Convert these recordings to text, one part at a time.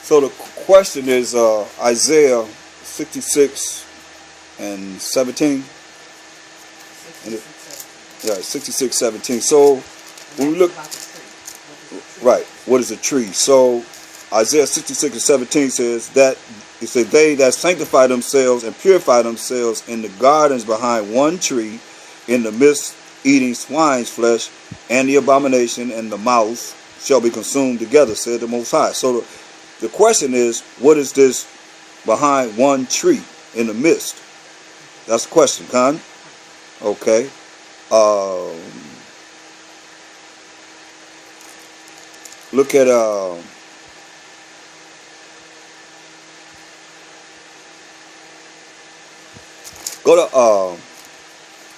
So the question is Isaiah 66 and 17. And it, yeah, 66:17. So when we look, right, what is a tree? So Isaiah 66:17 says that it says they that sanctify themselves and purify themselves in the gardens behind one tree, in the midst eating swine's flesh, and the abomination and the mouse shall be consumed together, said the Most High. So the question is, what is this behind one tree in the midst? That's the question, Con. Okay. Look at go to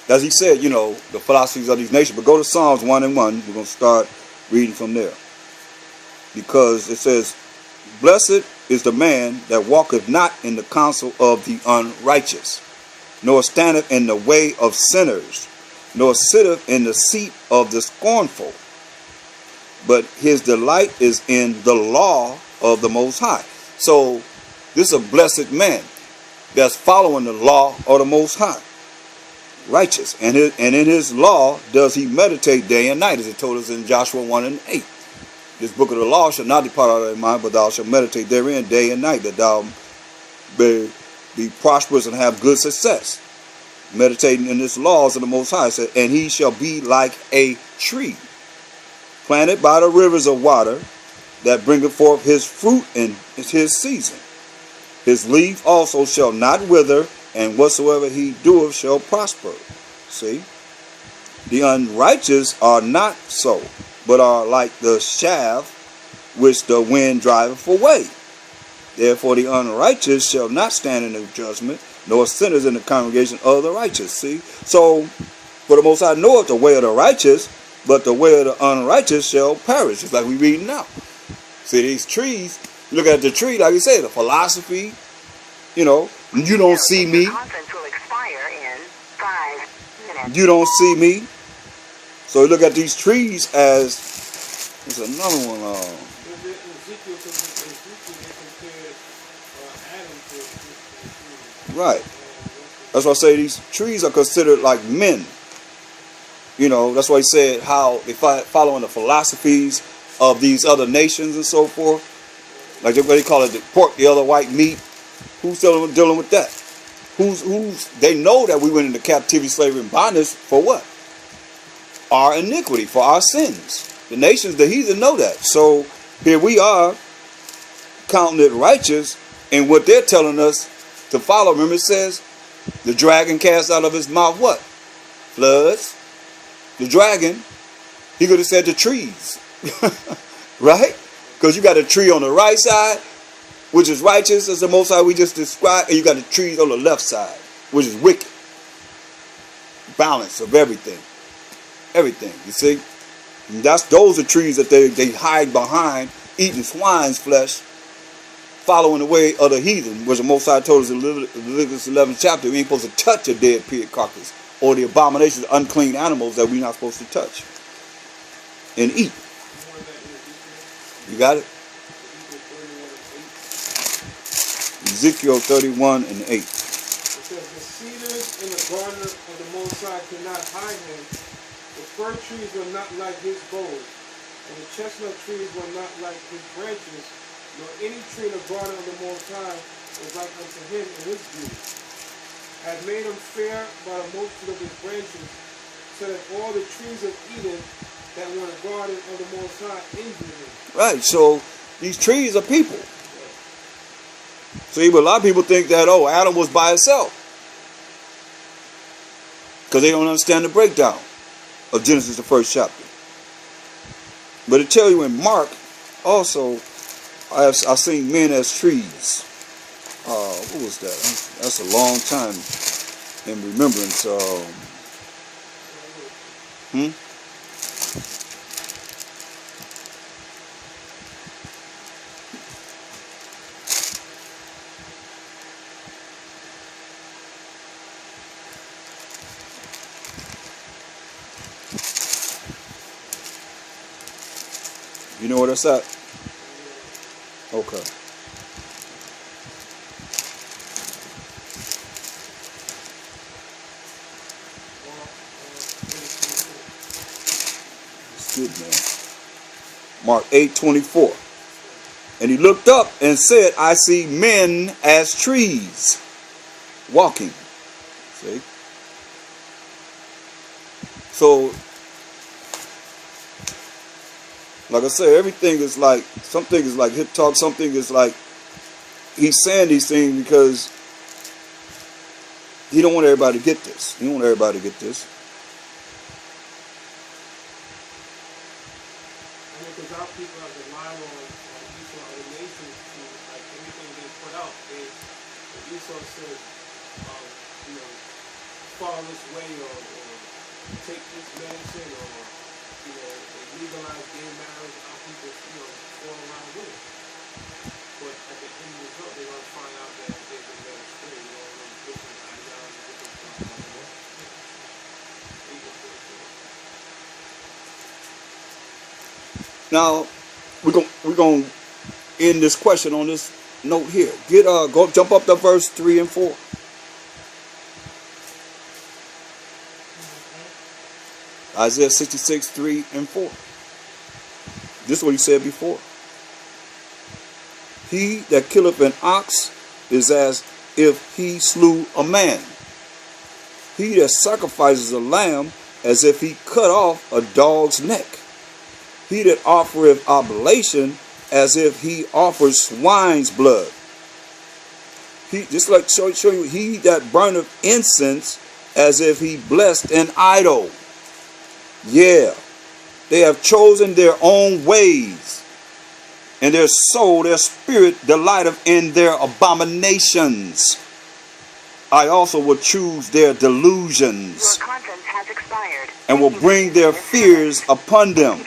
as he said, you know, the philosophies of these nations, but go to Psalms 1 and 1. We're going to start reading from there, because it says, blessed is the man that walketh not in the counsel of the unrighteous, nor standeth in the way of sinners, nor sitteth in the seat of the scornful, but his delight is in the law of the Most High. So this is a blessed man that's following the law of the Most High, righteous, and in his law does he meditate day and night, as it told us in Joshua 1 and 8. This book of the law shall not depart out of thy mind, but thou shalt meditate therein day and night, that thou may be prosperous and have good success. Meditating in his laws of the Most High, said, and he shall be like a tree planted by the rivers of water, that bringeth forth his fruit in his season. His leaf also shall not wither, and whatsoever he doeth shall prosper. See? The unrighteous are not so, but are like the chaff which the wind driveth away. Therefore the unrighteous shall not stand in the judgment, nor sinners in the congregation of the righteous. See? So, for the Most High knoweth the way of the righteous, but the way of the unrighteous shall perish. Just like we read now. See, these trees, you look at the tree, like you said, the philosophy, you know, you don't see me. You don't see me. So you look at these trees as, there's another one. Right. That's why I say these trees are considered like men. You know, that's why he said how they following the philosophies of these other nations and so forth. Like what they call it, the pork, the other white meat. Who's dealing with that? They know that we went into captivity, slavery, and bondage for what? Our iniquity, for our sins. The nations, the heathen know that. So here we are counting it righteous in what they're telling us to follow. Remember it says, the dragon cast out of his mouth what? Floods. The dragon, he could have said the trees. Right? Because you got a tree on the right side, which is righteous, as the Most High we just described, and you got the trees on the left side, which is wicked. Balance of everything. Everything, you see? And those are trees that they hide behind, eating swine's flesh, following the way of the heathen, which the Most High told us in Leviticus 11th chapter, we ain't supposed to touch a dead pig carcass, or the abominations, unclean animals that we're not supposed to touch and eat. You got it? Ezekiel 31 and 8. It says, the cedars in the garden of the Most High cannot hide him. The fir trees were not like his boughs, and the chestnut trees were not like his branches, nor any tree in the garden of the Most High was like unto him in his beauty. Had made him fair by the multitude of his branches, so that all the trees of Eden that were in the garden of the Most High envied him. Right, so these trees are people. See, but a lot of people think that, oh, Adam was by himself. Because they don't understand the breakdown of Genesis, the first chapter. But it tells you in Mark, also, I've seen men as trees. What was that? That's a long time in remembrance. You know where that's at? Okay. good, man. Mark 8:24. And he looked up and said, I see men as trees walking. See? So, like I said, everything is like, something is like hip talk, something is like, he's saying these things because he don't want everybody to get this. He don't want everybody to get this. Because our people have relied on Esau, other nations, to like everything they put out. If Esau says, follow this way, or take this medicine, or they legalize gay marriage, our people, fall around with it. But at the end result, they're gonna find out that they've been led astray. Different ideologies, different stuff. Now, we're gonna end this question on this note here. Jump up to verse 3 and 4. Isaiah 66, 3 and 4. This is what he said before. He that killeth an ox is as if he slew a man. He that sacrifices a lamb as if he cut off a dog's neck. He that offereth oblation as if he offers swine's blood. He just like show you, he that burneth incense as if he blessed an idol. Yeah, they have chosen their own ways, and their soul, their spirit delighteth in their abominations. I also will choose their delusions. Your conference has expired. And will bring their fears upon them.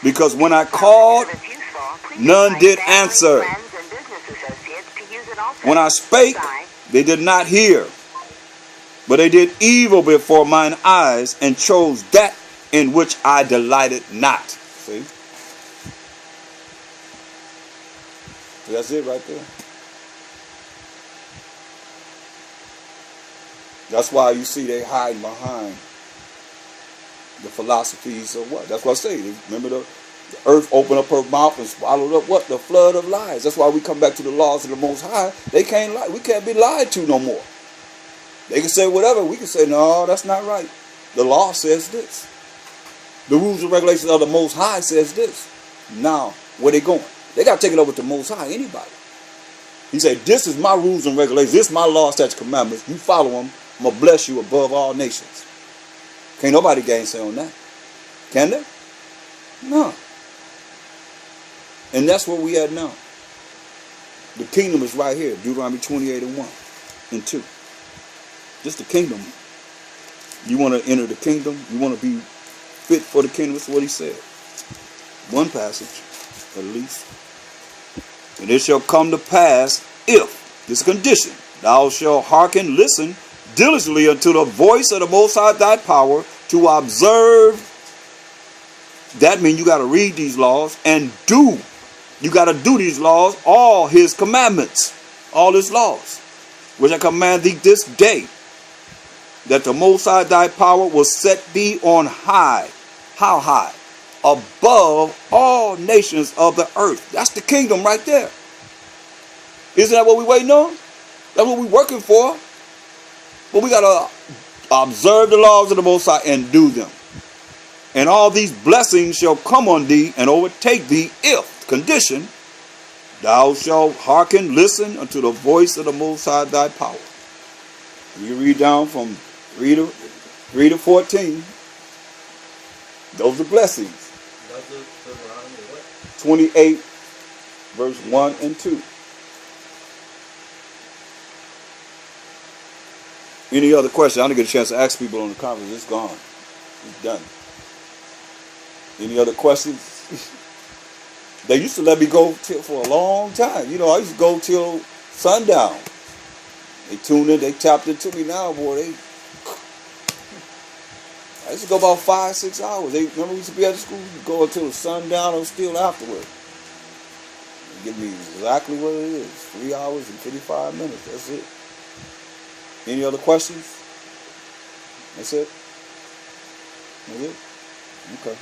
Because when I called, none did answer. When I spake, they did not hear. But they did evil before mine eyes, and chose that in which I delighted not. See? That's it right there. That's why you see they hide behind the philosophies of what? That's what I say. Remember the earth opened up her mouth and swallowed up what? The flood of lies. That's why we come back to the laws of the Most High. They can't lie. We can't be lied to no more. They can say whatever. We can say, no, that's not right. The law says this. The rules and regulations of the Most High says this. Now, where they going? They got to take it over to the Most High, anybody. He said, this is my rules and regulations. This is my law, statutes, commandments. You follow them, I'm going to bless you above all nations. Can't nobody gainsay on that. Can they? No. And that's where we at now. The kingdom is right here. Deuteronomy 28 and 1 and 2. Just the kingdom. You want to enter the kingdom? You want to be fit for the kingdom? That's what he said. One passage, at least. And it shall come to pass if, this condition, thou shalt hearken, listen diligently unto the voice of the Most High thy power, to observe. That means you got to read these laws and do. You got to do these laws, all his commandments, all his laws, which I command thee this day, that the Most High thy power will set thee on high. How high? Above all nations of the earth. That's the kingdom right there. Isn't that what we waiting on? That's what we working for. But we got to observe the laws of the Most High and do them. And all these blessings shall come on thee and overtake thee if, condition, thou shalt hearken, listen unto the voice of the Most High thy power. You read down from 3 to 14. Those are blessings. 28, verse 1 and 2. Any other question? I didn't get a chance to ask people on the conference. It's gone. It's done. Any other questions? They used to let me go for a long time. You know, I used to go till sundown. They tuned in. They tapped into me now, boy. I used to go about 5-6 hours. Remember we used to be at the school? We'd go until sundown or still afterward. They give me exactly what it is. 3 hours and 55 minutes. That's it. Any other questions? That's it? That's it? Okay.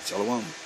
Shalom.